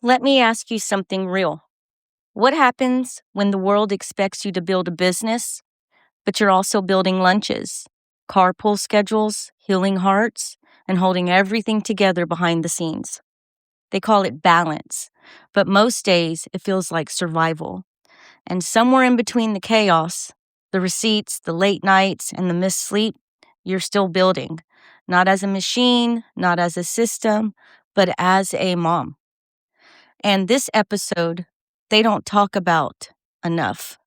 Let me ask you something real. What happens when the world expects you to build a business, but you're also building lunches, carpool schedules, healing hearts, and holding everything together behind the scenes? They call it balance, but most days it feels like survival. And somewhere in between the chaos, the receipts, the late nights, and the missed sleep, you're still building. Not as a machine, not as a system, but as a mom. And this episode, they don't talk about enough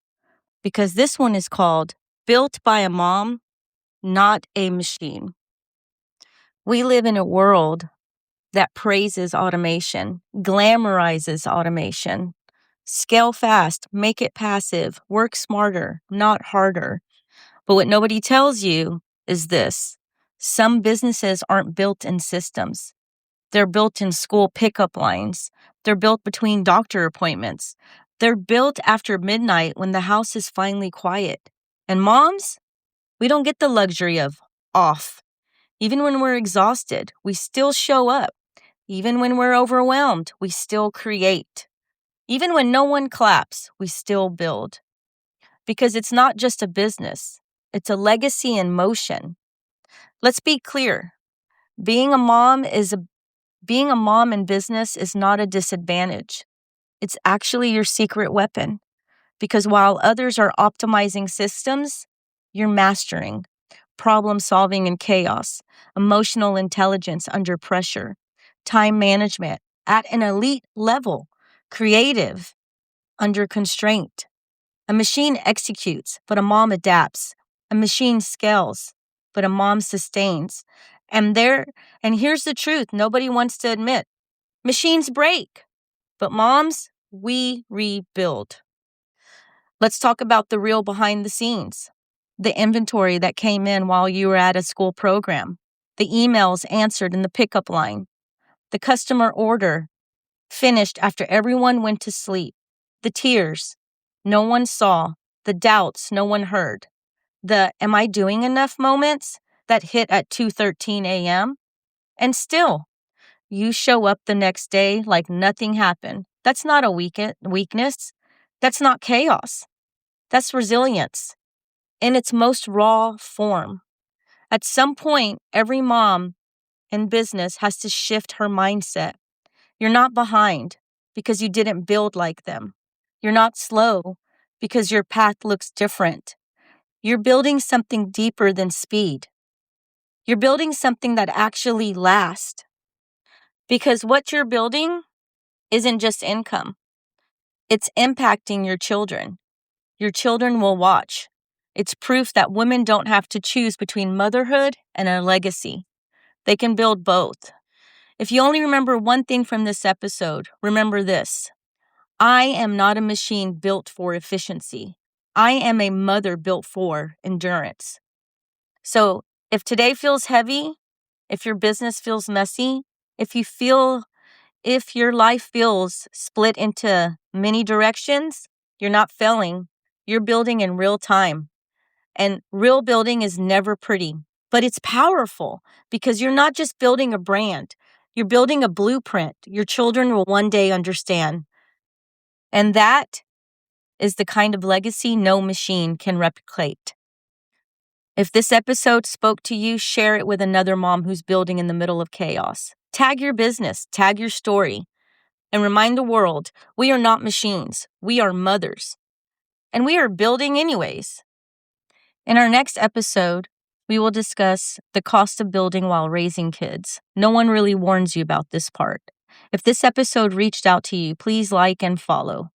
because this one is called Built by a Mom, Not a Machine. We live in a world that praises automation, glamorizes automation. Scale fast, make it passive, work smarter, not harder. But what nobody tells you is this: some businesses aren't built in systems. They're built in school pickup lines. They're built between doctor appointments. They're built after midnight when the house is finally quiet. And moms, we don't get the luxury of off. Even when we're exhausted, we still show up. Even when we're overwhelmed, we still create. Even when no one claps, we still build. Because it's not just a business, it's a legacy in motion. Let's be clear. Being a mom in business is not a disadvantage. It's actually your secret weapon. Because while others are optimizing systems, you're mastering problem solving in chaos, emotional intelligence under pressure, time management at an elite level, creative under constraint. A machine executes, but a mom adapts. A machine scales, but a mom sustains. And here's the truth nobody wants to admit. Machines break, but moms, we rebuild. Let's talk about the real behind the scenes. The inventory that came in while you were at a school program. The emails answered in the pickup line. The customer order finished after everyone went to sleep. The tears no one saw. The doubts no one heard. The am I doing enough moments that hit at 2:13 a.m. And still, you show up the next day like nothing happened. That's not a weakness. That's not chaos. That's resilience in its most raw form. At some point, every mom in business has to shift her mindset. You're not behind because you didn't build like them. You're not slow because your path looks different. You're building something deeper than speed. You're building something that actually lasts. Because what you're building isn't just income. It's impacting your children. Your children will watch. It's proof that women don't have to choose between motherhood and a legacy. They can build both. If you only remember one thing from this episode, remember this. I am not a machine built for efficiency. I am a mother built for endurance. So if today feels heavy, if your business feels messy, if your life feels split into many directions, you're not failing. You're building in real time. And real building is never pretty, but it's powerful because you're not just building a brand. You're building a blueprint your children will one day understand. And that is the kind of legacy no machine can replicate. If this episode spoke to you, share it with another mom who's building in the middle of chaos. Tag your business, tag your story, and remind the world we are not machines. We are mothers. And we are building anyways. In our next episode, we will discuss the cost of building while raising kids. No one really warns you about this part. If this episode reached out to you, please like and follow.